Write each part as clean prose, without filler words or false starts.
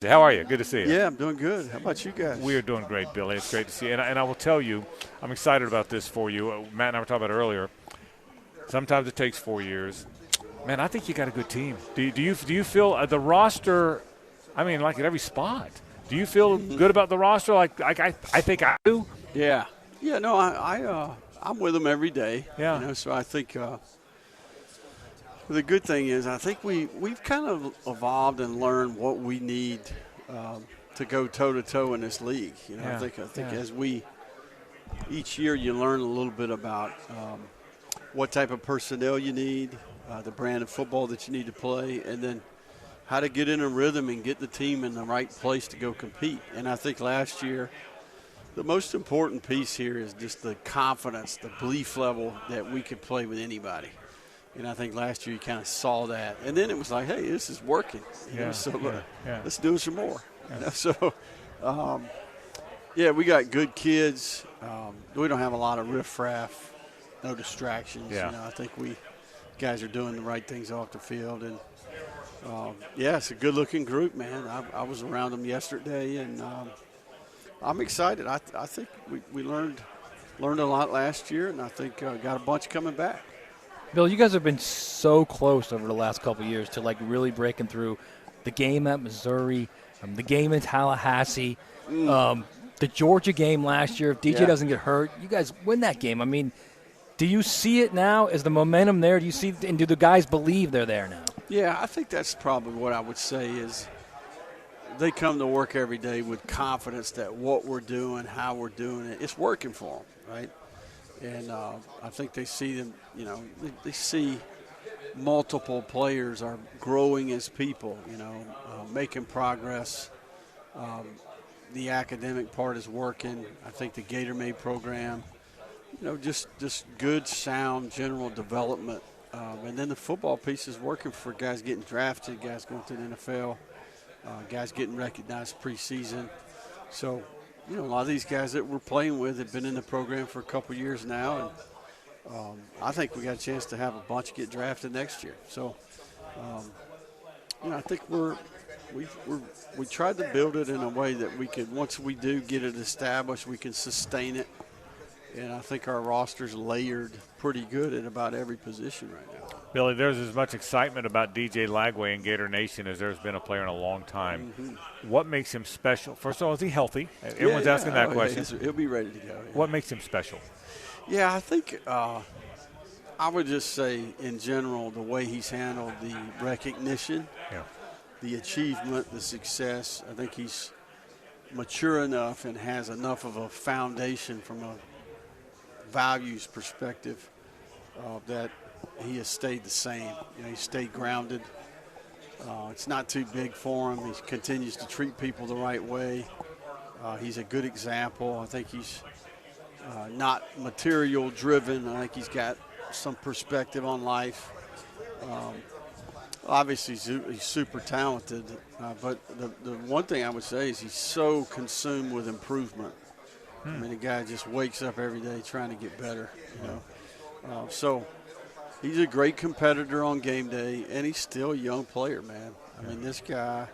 How are you? Good to see you. Yeah, I'm doing good. How about you guys? We are doing great, Billy. It's great to see you. And I will tell you, I'm excited about this for you. Matt and I were talking about it earlier. Sometimes it takes 4 years. Man, I think you got a good team. Do you feel the roster, I mean, like at every spot, do you feel good about the roster? Like I think I do. Yeah. Yeah, no, I'm with them every day. Yeah. You know, so I think the good thing is I think we've kind of evolved and learned what we need to go toe-to-toe in this league. You know, Yeah. I think as each year you learn a little bit about what type of personnel you need, the brand of football that you need to play, and then how to get in a rhythm and get the team in the right place to go compete. And I think last year the most important piece here is just the confidence, the belief level that we could play with anybody. And I think last year you kind of saw that. And then it was like, hey, this is working. You know, so let's do some more. Yeah. You know, so, we got good kids. We don't have a lot of riffraff, no distractions. Yeah. You know, I think guys are doing the right things off the field. And, it's a good-looking group, man. I was around them yesterday, and I'm excited. I think we learned a lot last year, and I think got a bunch coming back. Bill, you guys have been so close over the last couple of years to like really breaking through the game at Missouri, the game in Tallahassee, the Georgia game last year. If DJ doesn't get hurt, you guys win that game. I mean, do you see it now? Is the momentum there? Do you see, and do the guys believe they're there now? Yeah, I think that's probably what I would say is they come to work every day with confidence that what we're doing, how we're doing it, it's working for them, right? And I think they see them, you know, they see multiple players are growing as people, you know, making progress. The academic part is working. I think the Gator Made program, you know, just good, sound, general development. And then the football piece is working for guys getting drafted, guys going to the NFL, guys getting recognized preseason. So, you know, a lot of these guys that we're playing with have been in the program for a couple years now, and I think we got a chance to have a bunch get drafted next year. So, you know, I think we tried to build it in a way that we could, once we do get it established, we can sustain it. And I think our roster's layered pretty good at about every position right now. Billy, there's as much excitement about DJ Lagway in Gator Nation as there's been a player in a long time. Mm-hmm. What makes him special? First of all, is he healthy? Everyone's asking that question. He'll be ready to go. Yeah. What makes him special? Yeah, I think I would just say in general the way he's handled the recognition, the achievement, the success. I think he's mature enough and has enough of a foundation from a values perspective that he has stayed the same. You know, he's stayed grounded. It's not too big for him. He continues to treat people the right way. He's a good example. I think he's not material driven. I think he's got some perspective on life. Obviously, he's super talented, but the one thing I would say is he's so consumed with improvement. I mean, the guy just wakes up every day trying to get better, you know. So he's a great competitor on game day, and he's still a young player, man. I mean, this guy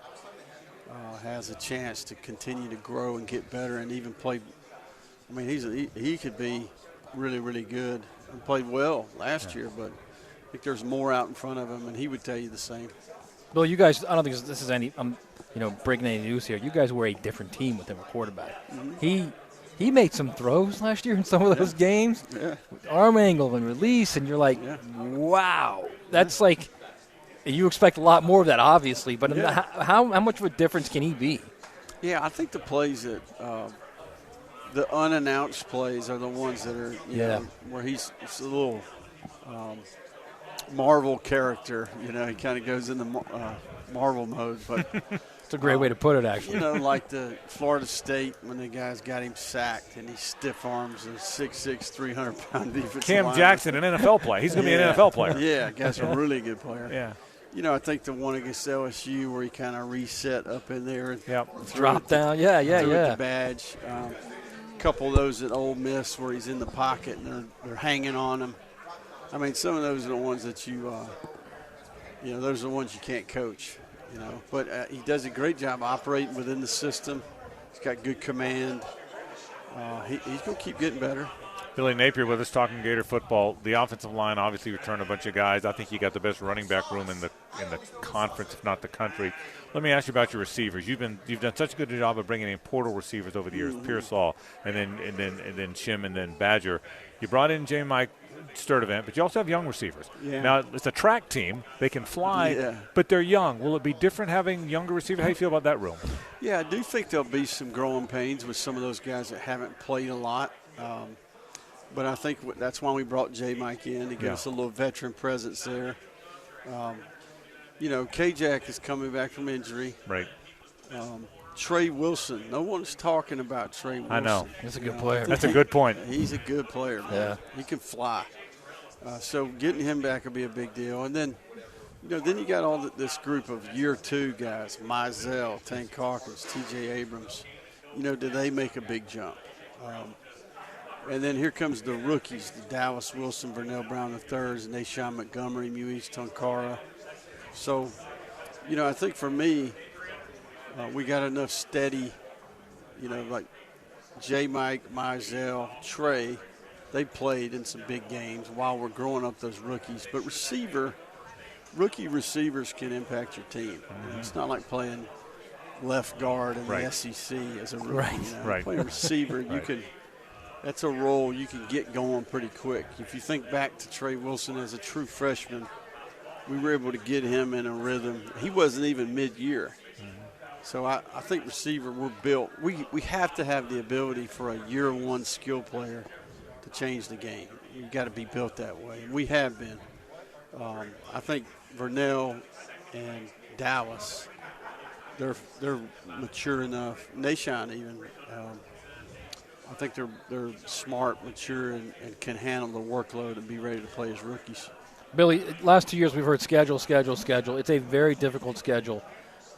has a chance to continue to grow and get better and even play. I mean, he could be really, really good and played well last year, but I think there's more out in front of him, and he would tell you the same. Bill, you guys, I don't think this is any, breaking any news here. You guys were a different team with him, a quarterback. Mm-hmm. He made some throws last year in some of those games, arm angle and release, and you're like, wow. That's like, you expect a lot more of that, obviously, but how much of a difference can he be? Yeah, I think the plays that the unannounced plays are the ones that are, you know, where he's a little Marvel character. You know, he kind of goes into Marvel mode, but it's a great way to put it, actually. You know, like the Florida State when the guys got him sacked and he stiff arms a 6'6", 300-pound defensive Cam lineman. Jackson, an NFL player. He's going to be an NFL player. Yeah, guy's a really good player. Yeah. You know, I think the one against LSU where he kind of reset up in there and drop down. Yeah. The badge. A couple of those at Ole Miss where he's in the pocket and they're hanging on him. I mean, some of those are the ones that those are the ones you can't coach. But he does a great job operating within the system. He's got good command. He's going to keep getting better. Billy Napier with us talking Gator football. The offensive line obviously returned a bunch of guys. I think you got the best running back room in the conference, if not the country. Let me ask you about your receivers. You've done such a good job of bringing in portal receivers over the years, Pearsall, and then Shim, and then Badger. You brought in J. Mike Sturdivant, but you also have young receivers. Yeah. Now it's a track team; they can fly, but they're young. Will it be different having younger receivers? How do you feel about that room? Yeah, I do think there'll be some growing pains with some of those guys that haven't played a lot. But I think that's why we brought J. Mike in to give us a little veteran presence there. K-Jack is coming back from injury. Right. Trey Wilson. No one's talking about Trey Wilson. I know. He's a good player. That's a good point. He's a good player, man. Yeah. He can fly. So getting him back will be a big deal. And then, then you got all this group of year 2 guys, Mizell, Tank Hawkins, T.J. Abrams. Do they make a big jump? And then here comes the rookies, the Dallas Wilson, Vernell Brown III's, Nashawn Montgomery, Muiz Tonkara. So, I think for me, we got enough steady, like J. Mike, Mizell, Trey. They played in some big games while we're growing up those rookies. But rookie receivers can impact your team. It's not like playing left guard in the SEC as a rookie. Right. Playing receiver, you can – that's a role you can get going pretty quick. If you think back to Trey Wilson as a true freshman, we were able to get him in a rhythm. He wasn't even mid-year. So I think receiver, we're built. We have to have the ability for a year 1 skill player to change the game. You've got to be built that way. We have been. I think Vernell and Dallas, they're mature enough. Nashawn even. I think they're smart, mature, and can handle the workload and be ready to play as rookies. Billy, last 2 years we've heard schedule. It's a very difficult schedule.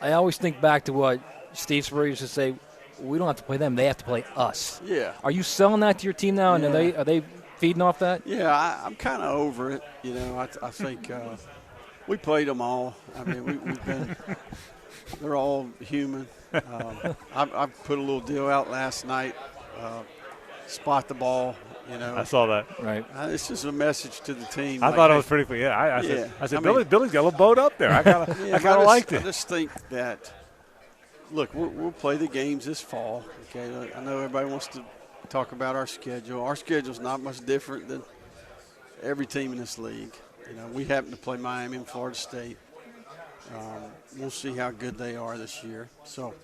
I always think back to what Steve Spurrier used to say, we don't have to play them, they have to play us. Yeah. Are you selling that to your team now, and are they feeding off that? Yeah, I'm kind of over it. I think we played them all. I mean, we've been – they're all human. I put a little deal out last night. Spot the ball, I saw that. Right. It's just a message to the team. I thought it was pretty cool. Yeah, I said Billy's got a little boat up there. I kind of liked it. I just think that, look, we'll play the games this fall. Okay, I know everybody wants to talk about our schedule. Our schedule's not much different than every team in this league. We happen to play Miami and Florida State. We'll see how good they are this year. So,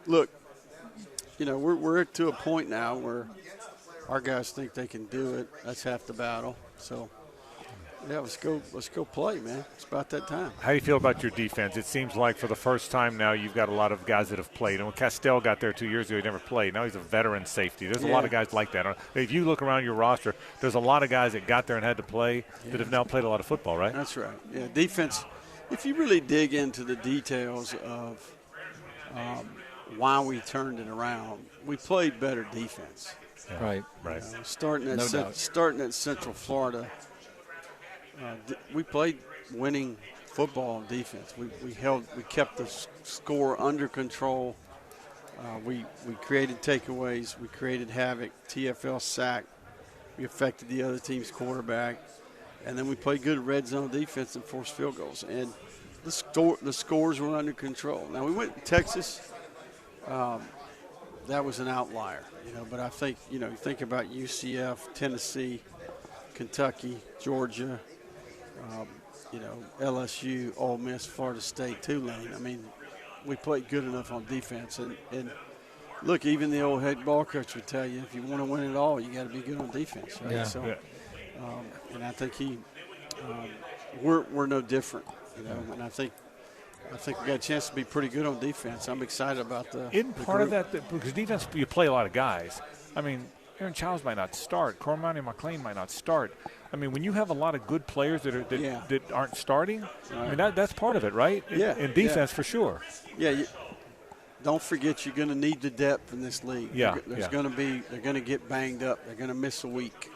look. We're to a point now where our guys think they can do it. That's half the battle. So, let's go play, man. It's about that time. How do you feel about your defense? It seems like for the first time now you've got a lot of guys that have played. And when Castell got there 2 years ago, he never played. Now he's a veteran safety. There's a lot of guys like that. If you look around your roster, there's a lot of guys that got there and had to play that have now played a lot of football, right? That's right. Yeah, defense, if you really dig into the details of why we turned it around, we played better defense. Yeah. Right. Starting at Central Florida, we played winning football on defense. We kept the score under control. We created takeaways. We created havoc. TFL sack. We affected the other team's quarterback, and then we played good red zone defense and forced field goals. And the scores were under control. Now we went to Texas. That was an outlier, But I think, think about UCF, Tennessee, Kentucky, Georgia, LSU, Ole Miss, Florida State, Tulane. I mean, we played good enough on defense. And look, even the old head ball coach would tell you, if you want to win it all, you got to be good on defense, right? Yeah. So, and I think we're no different, And I think we got a chance to be pretty good on defense. I'm excited about the part of that, because defense, you play a lot of guys. I mean, Aaron Childs might not start. Cormani McLean might not start. I mean, when you have a lot of good players that aren't starting, I mean, that's part of it, right? In defense, for sure. Yeah. Don't forget, you're going to need the depth in this league. Yeah. They're going to get banged up. They're going to miss a week.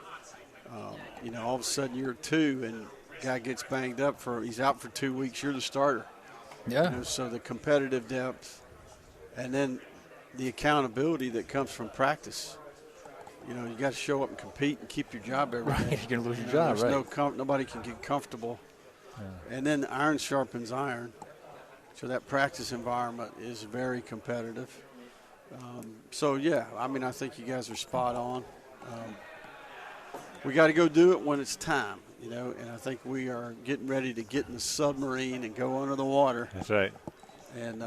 All of a sudden you're 2 and guy gets banged up he's out for 2 weeks. You're the starter. Yeah. You know, so the competitive depth, and then the accountability that comes from practice. You know, you got to show up and compete and keep your job every day. Right, you're going to lose your job, there's right. nobody can get comfortable. Yeah. And then iron sharpens iron. So that practice environment is very competitive. So, yeah, I mean, I think you guys are spot on. We got to go do it when it's time, you know, and I think we are getting ready to get in the submarine and go under the water. That's right. And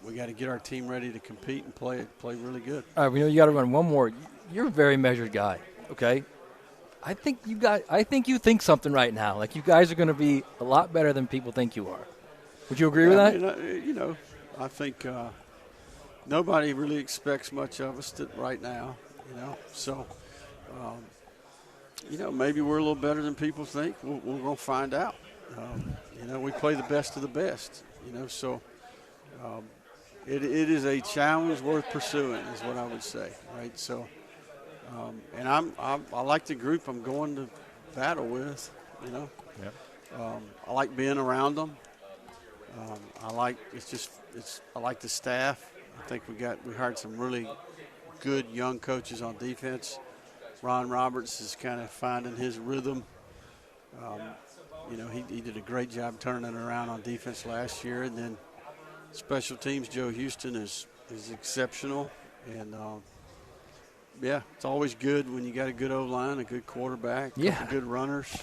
we got to get our team ready to compete and play really good. All right, we know you got to run one more. You're a very measured guy, okay? I think you think something right now. Like, you guys are going to be a lot better than people think you are. Would you agree with that? I mean, you know, I think nobody really expects much of us right now, you know. So, you know, maybe we're a little better than people think. We're going to find out. You know, we play the best of the best, you know. So it is a challenge worth pursuing is what I would say, right? So, and I like the group I'm going to battle with, you know. Yep. I like being around them. I like the staff. I think we hired some really good young coaches on defense. Ron Roberts is kind of finding his rhythm. You know, he did a great job turning it around on defense last year, and then special teams. Joe Houston is exceptional, and yeah, it's always good when you got a good O-line, a good quarterback, good runners.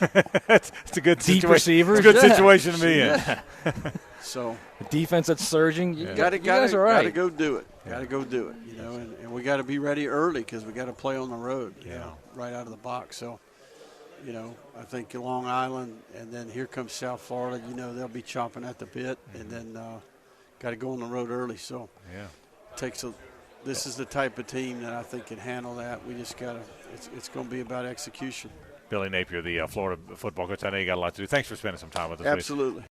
It's a good Deep situation. receivers. It's a good situation to be in. So a defense that's surging. You guys are right. Got to go do it. Yeah. Got to go do it. You know, and we got to be ready early because we got to play on the road. You know, right out of the box. So, you know, I think Long Island, and then here comes South Florida. You know, they'll be chomping at the bit, and then got to go on the road early. So, this is the type of team that I think can handle that. We just got to. It's going to be about execution. Billy Napier, the Florida football coach. I know you got a lot to do. Thanks for spending some time with us. Absolutely.